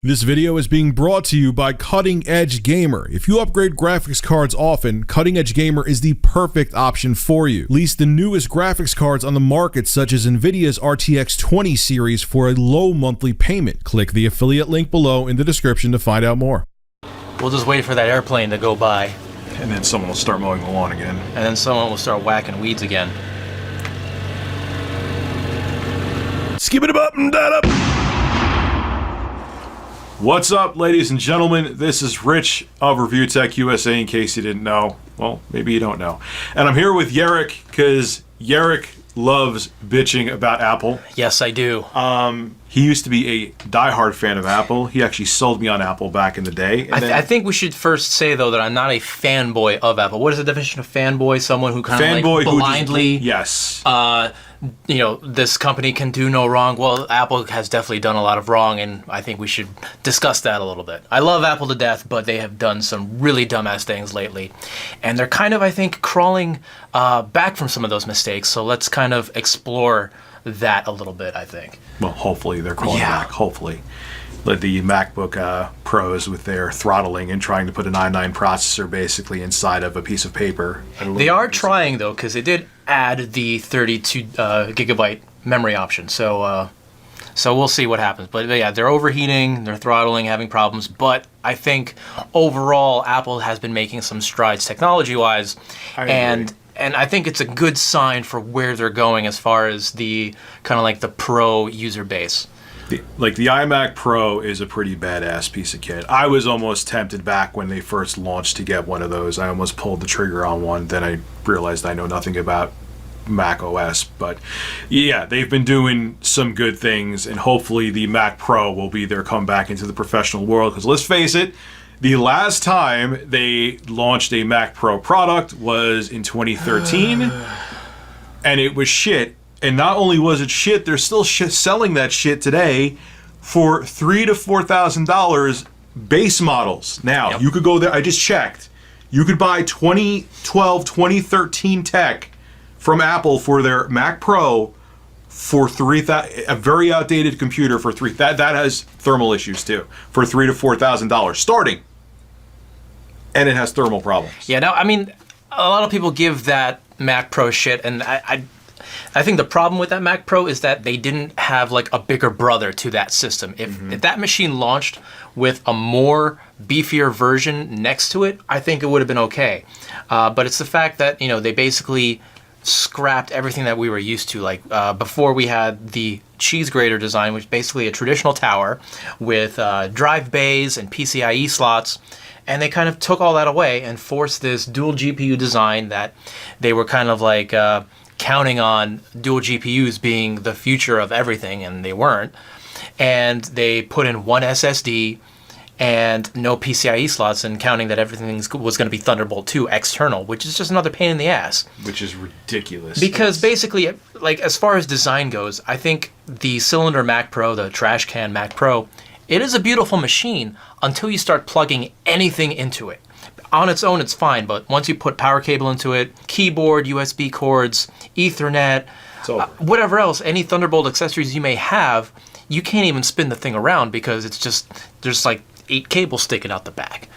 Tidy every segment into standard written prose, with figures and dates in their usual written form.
This video is being brought to you by Cutting Edge Gamer. If you upgrade graphics cards often, Cutting Edge Gamer is the perfect option for you. Lease the newest graphics cards on the market, such as Nvidia's RTX 20 series, for a low monthly payment. Click the affiliate link below in the description to find out more. We'll just wait for that airplane to go by. And then someone will start mowing the lawn again. And then someone will start whacking weeds again. Skip it up and that up. What's up, ladies and gentlemen? This is Rich of Review Tech USA, in case you didn't know. Well, maybe you don't know. And I'm here with Jarek, because Jarek loves bitching about Apple. Yes, I do. He used to be a diehard fan of Apple. He actually sold me on Apple back in the day. I think we should first say, though, that I'm not a fanboy of Apple. What is the definition of fanboy? Someone who kind of like blindly... Yes. You know, this company can do no wrong. Well, Apple has definitely done a lot of wrong, and I think we should discuss that a little bit. I love Apple to death, but they have done some really dumbass things lately. And they're kind of, I think, crawling back from some of those mistakes. So let's kind of explore that a little bit, I think. Well, hopefully they're crawling back. Hopefully. Like the MacBook Pros with their throttling and trying to put an i9 processor basically inside of a piece of paper. They are trying, though, because they did add the 32 gigabyte memory option. So we'll see what happens. But yeah, they're overheating, they're throttling, having problems. But I think overall, Apple has been making some strides technology-wise. And I think it's a good sign for where they're going as far as the kind of like the pro user base. The iMac Pro is a pretty badass piece of kit. I was almost tempted back when they first launched to get one of those. I almost pulled the trigger on one. Then I realized I know nothing about Mac OS. But yeah, they've been doing some good things, and hopefully the Mac Pro will be their comeback into the professional world. Because let's face it, the last time they launched a Mac Pro product was in 2013, and it was shit. And not only was it shit, they're still selling that shit today for $3,000 to $4,000 base models. Now, You could go there. I just checked. You could buy 2012, 2013 tech from Apple for their Mac Pro for $3,000. A very outdated computer for $3,000. That has thermal issues too. For $3,000 to $4,000 starting, and it has thermal problems. Yeah. Now, I mean, a lot of people give that Mac Pro shit, and I think the problem with that Mac Pro is that they didn't have like a bigger brother to that system. If that machine launched with a more beefier version next to it, I think it would have been okay. But it's the fact that, you know, they basically scrapped everything that we were used to. Like before, we had the cheese grater design, which is basically a traditional tower with drive bays and PCIe slots. And they kind of took all that away and forced this dual GPU design that they were kind of like... counting on dual GPUs being the future of everything, and they weren't. And they put in one SSD and no PCIe slots, and counting that everything was going to be Thunderbolt 2 external, which is just another pain in the ass. Which is ridiculous. Because basically, like, as far as design goes, I think the cylinder Mac Pro, the trash can Mac Pro, it is a beautiful machine until you start plugging anything into it. On its own, it's fine, but once you put power cable into it, keyboard, USB cords, Ethernet, whatever else, any Thunderbolt accessories you may have, you can't even spin the thing around because it's just, there's like 8 cables sticking out the back.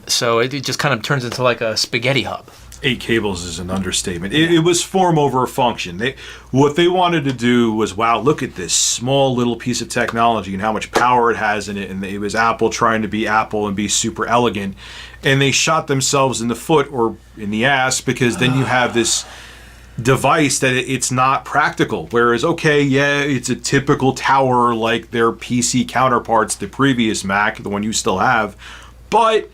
So it just kind of turns into like a spaghetti hub. 8 cables is an understatement. It was form over function. What they wanted to do was, wow, look at this small little piece of technology and how much power it has in it. And it was Apple trying to be Apple and be super elegant. And they shot themselves in the foot or in the ass, because then you have this device that it's not practical. Whereas, okay, yeah, it's a typical tower like their PC counterparts, the previous Mac, the one you still have. But...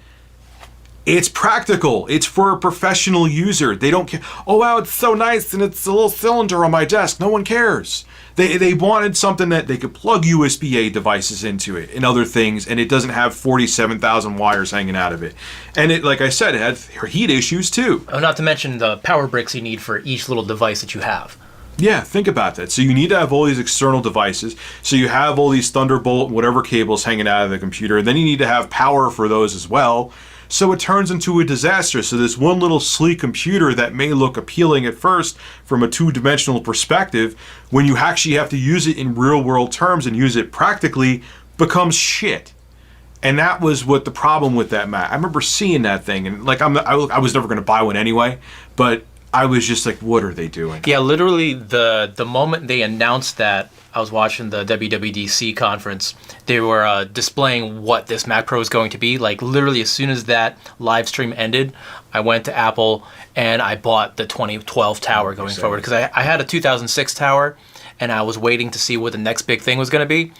it's practical. It's for a professional user. They don't care. Oh, wow, it's so nice, and it's a little cylinder on my desk. No one cares. They wanted something that they could plug USB-A devices into it and other things, and it doesn't have 47,000 wires hanging out of it. And it, like I said, it had heat issues too. Oh, not to mention the power bricks you need for each little device that you have. Yeah, think about that. So you need to have all these external devices. So you have all these Thunderbolt, whatever cables hanging out of the computer. And then you need to have power for those as well. So it turns into a disaster. So this one little sleek computer that may look appealing at first from a two-dimensional perspective, when you actually have to use it in real-world terms and use it practically, becomes shit. And that was what the problem with that Mac. I remember seeing that thing, and like I was never going to buy one anyway, but I was just like, what are they doing? Yeah, literally the moment they announced that, I was watching the WWDC conference. They were displaying what this Mac Pro is going to be. Like literally as soon as that live stream ended, I went to Apple and I bought the 2012 tower going forward, because I had a 2006 tower and I was waiting to see what the next big thing was going to be.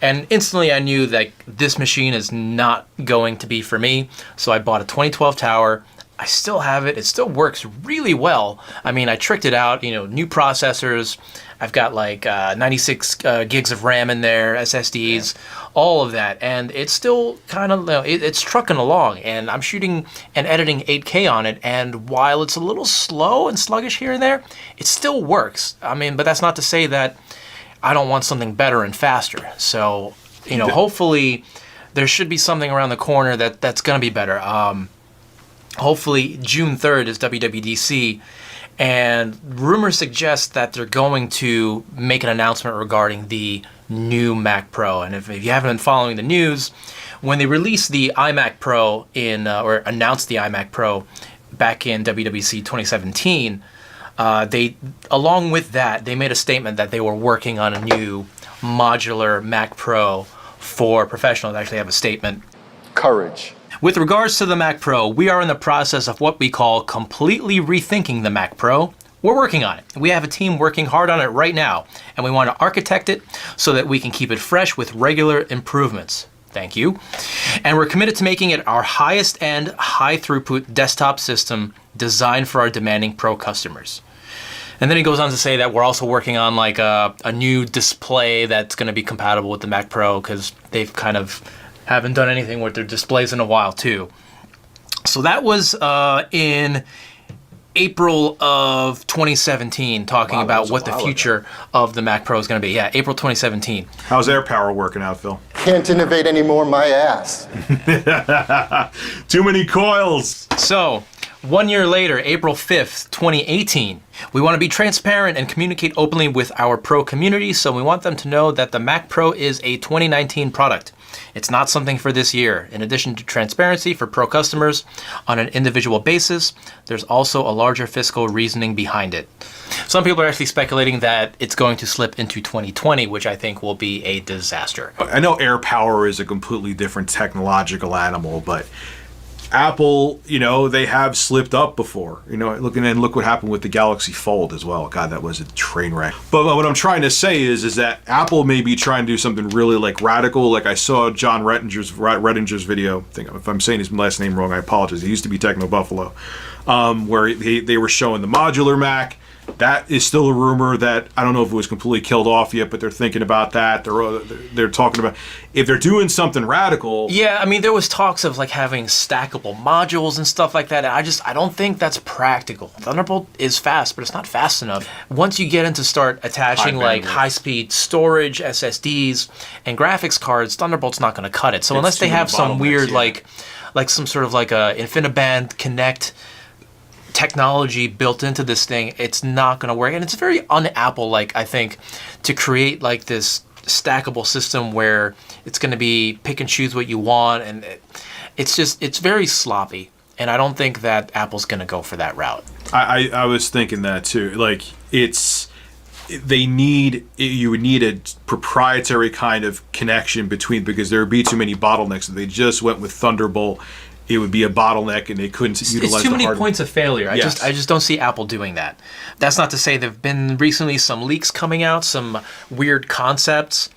And instantly I knew that this machine is not going to be for me. So I bought a 2012 tower. I still have it. It still works really well. I mean, I tricked it out, new processors. I've got like 96 gigs of RAM in there, SSDs, all of that. And it's still kind of, it's trucking along. And I'm shooting and editing 8K on it. And while it's a little slow and sluggish here and there, it still works. I mean, but that's not to say that I don't want something better and faster. So, hopefully there should be something around the corner that's going to be better. Hopefully June 3rd is WWDC, and rumors suggest that they're going to make an announcement regarding the new Mac Pro. And if you haven't been following the news, when they released the iMac Pro or announced the iMac Pro back in WWDC 2017, along with that, they made a statement that they were working on a new modular Mac Pro for professionals. They actually have a statement. Courage. With regards to the Mac Pro, we are in the process of what we call completely rethinking the Mac Pro. We're working on it. We have a team working hard on it right now, and we want to architect it so that we can keep it fresh with regular improvements. Thank you. And we're committed to making it our highest end, high throughput desktop system designed for our demanding Pro customers. And then he goes on to say that we're also working on like a new display that's going to be compatible with the Mac Pro, because they've kind of haven't done anything with their displays in a while too. So that was in April of 2017, talking about what the future of the Mac Pro is going to be. Yeah, April 2017. How's AirPower working out, Phil? Can't innovate anymore, my ass. Too many coils. So 1 year later, April 5th, 2018, we want to be transparent and communicate openly with our Pro community, so we want them to know that the Mac Pro is a 2019 product. It's not something for this year. In addition to transparency for Pro customers on an individual basis, there's also a larger fiscal reasoning behind it. Some people are actually speculating that it's going to slip into 2020, which I think will be a disaster. I know AirPower is a completely different technological animal, but Apple, they have slipped up before. Look what happened with the Galaxy Fold as well. God, that was a train wreck. But what I'm trying to say is that Apple may be trying to do something really like radical. Like I saw John Rettinger's video. If I'm saying his last name wrong, I apologize. He used to be Techno Buffalo, where they were showing the modular Mac. That is still a rumor that I don't know if it was completely killed off yet, but they're thinking about that. They're talking about if they're doing something radical. Yeah, I mean, there was talks of like having stackable modules and stuff like that. And I don't think that's practical. Thunderbolt is fast, but it's not fast enough. Once you get into start attaching like high-speed storage, SSDs, and graphics cards, Thunderbolt's not going to cut it. So unless they have some weird like some sort of like a InfiniBand Connect technology built into this thing, it's not going to work. And it's very un-Apple-like, I think, to create like this stackable system where it's going to be pick and choose what you want, and it's very sloppy. And I don't think that Apple's going to go for that route. I was thinking that too. Like you would need a proprietary kind of connection between, because there would be too many bottlenecks. If they just went with Thunderbolt, it would be a bottleneck and they couldn't utilize the hardware. It's too many points of failure. I just don't see Apple doing that. That's not to say there have been recently some leaks coming out, some weird concepts.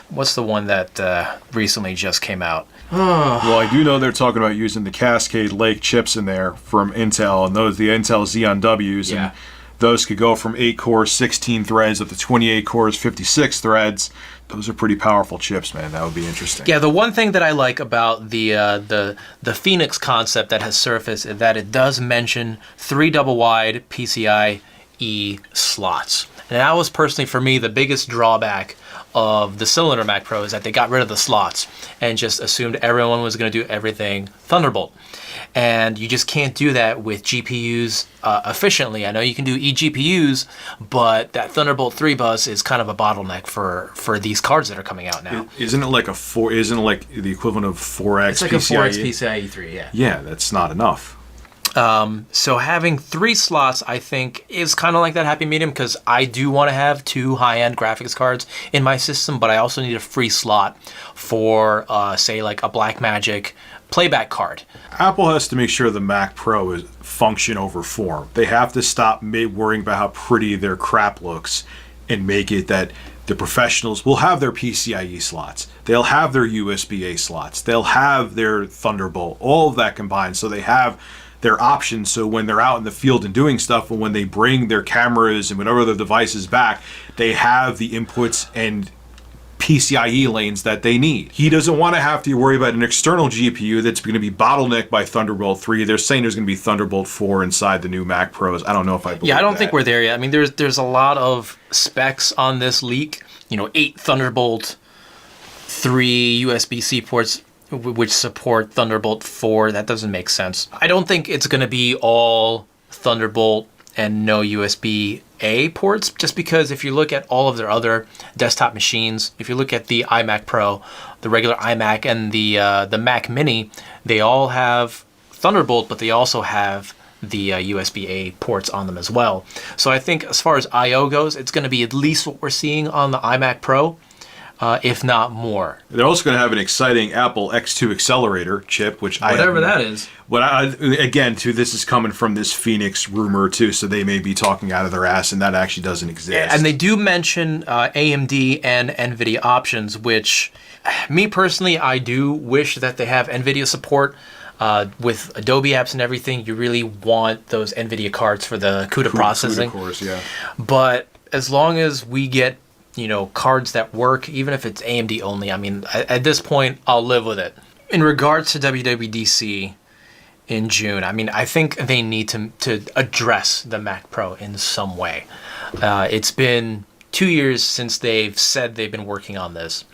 What's the one that recently just came out? Well, I do know they're talking about using the Cascade Lake chips in there from Intel, and the Intel Xeon Ws, and those could go from 8 cores, 16 threads, up to 28 cores, 56 threads. Those are pretty powerful chips, man. That would be interesting. Yeah, the one thing that I like about the Phoenix concept that has surfaced is that it does mention 3 double-wide PCIe slots. And that was personally, for me, the biggest drawback of the cylinder Mac Pro is that they got rid of the slots and just assumed everyone was going to do everything Thunderbolt. And you just can't do that with GPUs efficiently. I know you can do eGPUs, but that Thunderbolt 3 bus is kind of a bottleneck for these cards that are coming out now. Isn't it like Isn't it like the equivalent of 4x? It's like a 4x PCIe 3, yeah. Yeah, that's not enough. So having 3 slots, I think, is kind of like that happy medium, because I do want to have 2 high-end graphics cards in my system, but I also need a free slot for, say, like a Blackmagic playback card. Apple has to make sure the Mac Pro is function over form. They have to stop worrying about how pretty their crap looks and make it that the professionals will have their PCIe slots. They'll have their USB-A slots. They'll have their Thunderbolt, all of that combined. So they have their options, so when they're out in the field and doing stuff, and when they bring their cameras and whatever their devices back, they have the inputs and PCIe lanes that they need. He doesn't want to have to worry about an external GPU that's going to be bottlenecked by Thunderbolt 3. They're saying there's going to be Thunderbolt 4 inside the new Mac Pros. I don't know if I believe Yeah, I don't that. think we're there yet. I mean, there's a lot of specs on this leak. 8 Thunderbolt 3 USB-C ports which support Thunderbolt 4. That doesn't make sense. I don't think it's going to be all Thunderbolt and no USB-A ports, just because if you look at all of their other desktop machines, if you look at the iMac Pro, the regular iMac, and the Mac Mini, they all have Thunderbolt, but they also have the USB-A ports on them as well. So I think as far as I/O goes, it's going to be at least what we're seeing on the iMac Pro, if not more. They're also going to have an exciting Apple X2 accelerator chip, which Whatever that is. Again, too, this is coming from this Phoenix rumor too, so they may be talking out of their ass, and that actually doesn't exist. And they do mention AMD and NVIDIA options, which, me personally, I do wish that they have NVIDIA support. With Adobe apps and everything, you really want those NVIDIA cards for the CUDA processing. CUDA cores, yeah. But as long as we get cards that work, even if it's AMD only, I mean, at this point, I'll live with it. In regards to WWDC in June, I mean, I think they need to address the Mac Pro in some way. It's been 2 years since they've said they've been working on this,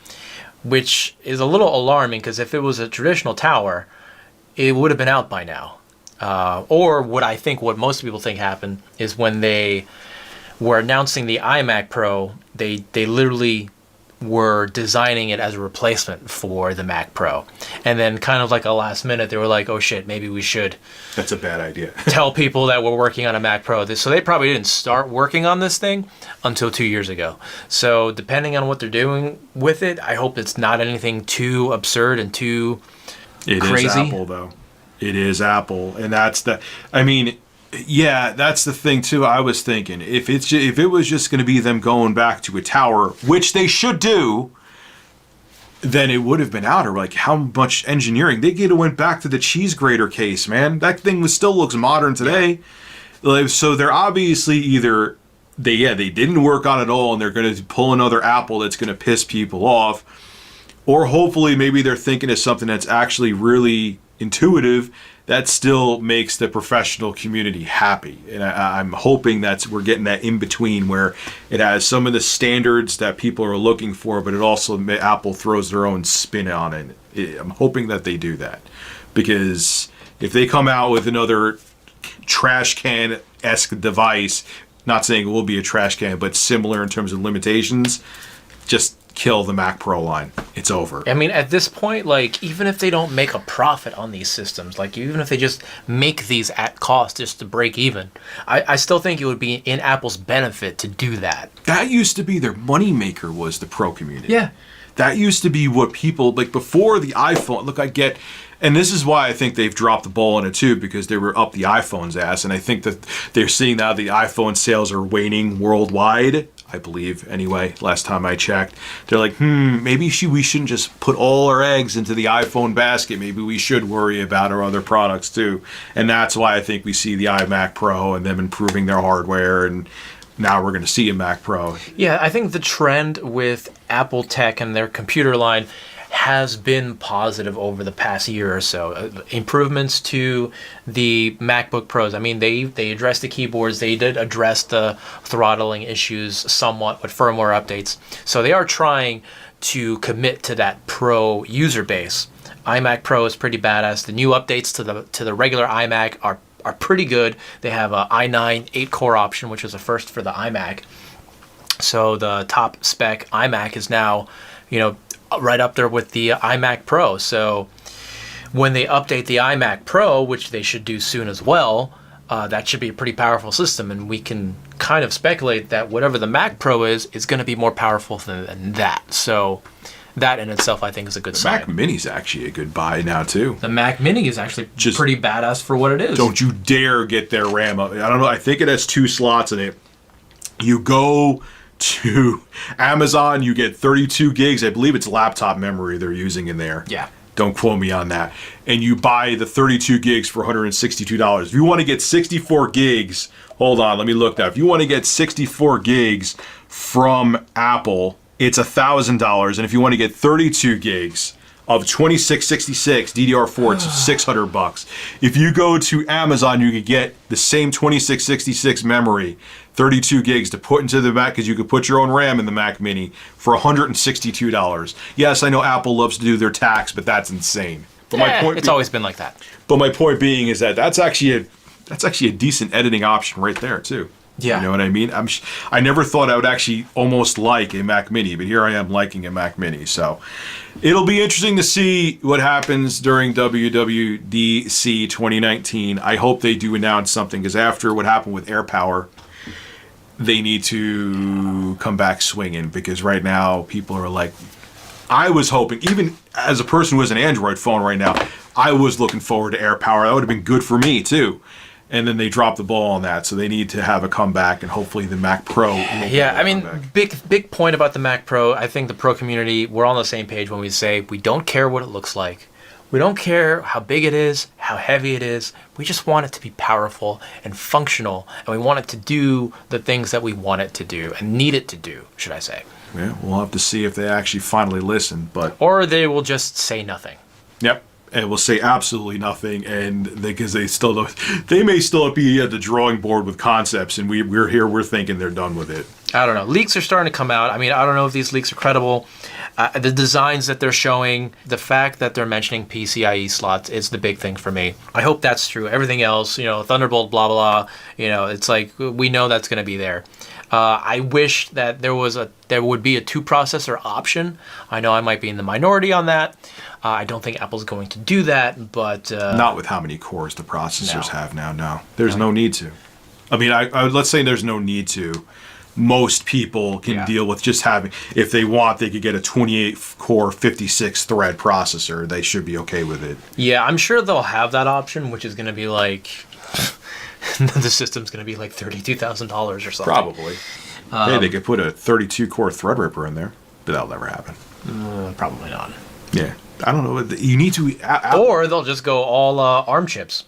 which is a little alarming, because if it was a traditional tower, it would have been out by now. Or what most people think happened is when they were announcing the iMac Pro, they literally were designing it as a replacement for the Mac Pro. And then kind of like a last minute, they were like, oh shit, maybe we should That's a bad idea. tell people that we're working on a Mac Pro. So they probably didn't start working on this thing until 2 years ago. So depending on what they're doing with it, I hope it's not anything too absurd and too crazy. It is Apple, though. It is Apple, and that's the thing too. I was thinking if it was just going to be them going back to a tower, which they should do, then it would have been out. Or like, how much engineering they could have went back to the cheese grater case, man. That thing still looks modern today. Yeah. Like, so they're obviously either they didn't work on it all, and they're going to pull another Apple that's going to piss people off. Or hopefully maybe they're thinking of something that's actually really intuitive that still makes the professional community happy. And I'm hoping we're getting that in between where it has some of the standards that people are looking for, but it also, Apple throws their own spin on it. I'm hoping that they do that. Because if they come out with another trash can-esque device, not saying it will be a trash can, but similar in terms of limitations, just kill the Mac Pro line. It's over. I mean, at this point, like, even if they don't make a profit on these systems, like, even if they just make these at cost just to break even, I still think it would be in Apple's benefit to do that. That used to be their moneymaker, was the pro community. Yeah. That used to be what people, like, before the iPhone, and this is why I think they've dropped the ball on it too, because they were up the iPhone's ass, and I think that they're seeing now the iPhone sales are waning worldwide. I believe, anyway, last time I checked. They're like, maybe we shouldn't just put all our eggs into the iPhone basket. Maybe we should worry about our other products too. And that's why I think we see the iMac Pro and them improving their hardware, and now we're going to see a Mac Pro. Yeah, I think the trend with Apple Tech and their computer line has been positive over the past year or so. Improvements to the MacBook Pros. I mean, they addressed the keyboards. They did address the throttling issues somewhat with firmware updates. So they are trying to commit to that Pro user base. iMac Pro is pretty badass. The new updates to the regular iMac are pretty good. They have a i9 8-core option, which is a first for the iMac. So the top spec iMac is now, right up there with the iMac Pro. So when they update the iMac Pro, which they should do soon as well, that should be a pretty powerful system. And we can kind of speculate that whatever the Mac Pro is going to be more powerful than that. So that in itself, I think, is a good sign. Mac Mini's actually a good buy now, too. The Mac Mini is actually just pretty badass for what it is. Don't you dare get their RAM up. I don't know. I think it has 2 slots in it. You go to Amazon, you get 32 gigs. I believe it's laptop memory they're using in there. Yeah. Don't quote me on that. And you buy the 32 gigs for $162. If you want to get 64 gigs, hold on, let me look now. If you want to get 64 gigs from Apple, it's $1,000, and if you want to get 32 gigs of 2666 DDR4, it's $600. If you go to Amazon, you could get the same 2666 memory, 32 gigs to put into the Mac, because you could put your own RAM in the Mac Mini for $162. Yes, I know Apple loves to do their tax, but that's insane. But it's always been like that. But my point being is that that's actually a decent editing option right there too. Yeah. You know what I mean? I never thought I would actually almost like a Mac Mini, but here I am liking a Mac Mini. So it'll be interesting to see what happens during WWDC 2019. I hope they do announce something, because after what happened with AirPower, they need to come back swinging, because right now people are like, I was hoping, even as a person who has an Android phone right now, I was looking forward to AirPower. That would have been good for me too. And then they dropped the ball on that, so they need to have a comeback, and hopefully the Mac Pro. Yeah, I mean, big point about the Mac Pro. I think the Pro community, we're on the same page when we say we don't care what it looks like. We don't care how big it is, how heavy it is. We just want it to be powerful and functional, and we want it to do the things that we want it to do and need it to do, should I say. Yeah, we'll have to see if they actually finally listen, but or they will just say nothing. Yep. And will say absolutely nothing, and because they may still be at the drawing board with concepts, and we're here, we're thinking they're done with it. I don't know. Leaks are starting to come out. I mean, I don't know if these leaks are credible. The designs that they're showing, the fact that they're mentioning PCIe slots is the big thing for me. I hope that's true. Everything else, Thunderbolt, blah, blah, it's like we know that's going to be there. I wish that there would be a 2-processor option. I know I might be in the minority on that. I don't think Apple's going to do that, but not with how many cores the processors have now. No, there's no need to. I mean, let's say there's no need to. Most people can deal with just having, if they want, they could get a 28-core, 56-thread processor. They should be okay with it. Yeah, I'm sure they'll have that option, which is going to be like, the system's going to be like $32,000 or something. Probably. Hey, they could put a 32-core Threadripper in there, but that'll never happen. Probably not. Yeah. I don't know. You need to... or they'll just go all ARM chips.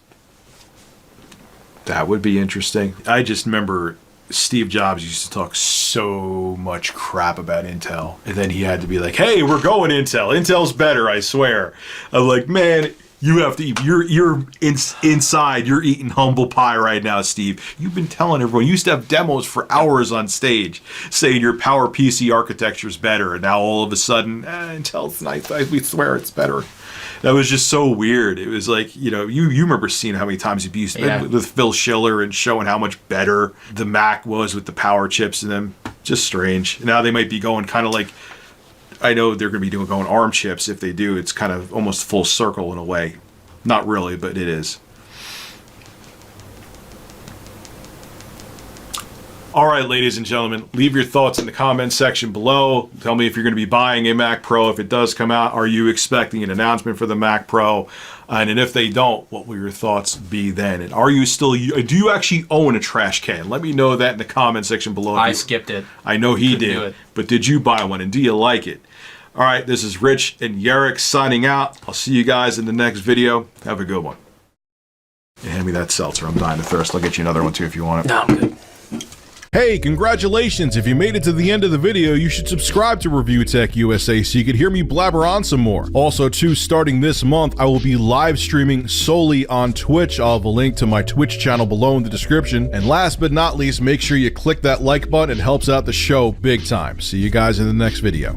That would be interesting. I just remember Steve Jobs used to talk so much crap about Intel. And then he had to be like, hey, we're going Intel. Intel's better, I swear. I'm like, man... You have to eat. You're inside. You're eating humble pie right now, Steve. You've been telling everyone. You used to have demos for hours on stage saying your Power PC architecture is better, and now all of a sudden, Intel's nice. We swear it's better. That was just so weird. It was like, you remember seeing how many times you've used it with Phil Schiller and showing how much better the Mac was with the power chips in them. Just strange. Now they might be going kind of like. I know they're going to be going ARM chips. If they do, it's kind of almost full circle in a way. Not really, but it is. All right, ladies and gentlemen, leave your thoughts in the comments section below. Tell me if you're going to be buying a Mac Pro. If it does come out, are you expecting an announcement for the Mac Pro? And if they don't, what will your thoughts be then? And do you actually own a trash can? Let me know that in the comment section below. I skipped it. I know he did, but did you buy one, and do you like it? All right, this is Rich and Jarek signing out. I'll see you guys in the next video. Have a good one. Hand me that seltzer. I'm dying of thirst. I'll get you another one too if you want it. No, I'm good. Hey, congratulations! If you made it to the end of the video, you should subscribe to Review Tech USA so you could hear me blabber on some more. Also, too, starting this month, I will be live streaming solely on Twitch. I'll have a link to my Twitch channel below in the description. And last but not least, make sure you click that like button. It helps out the show big time. See you guys in the next video.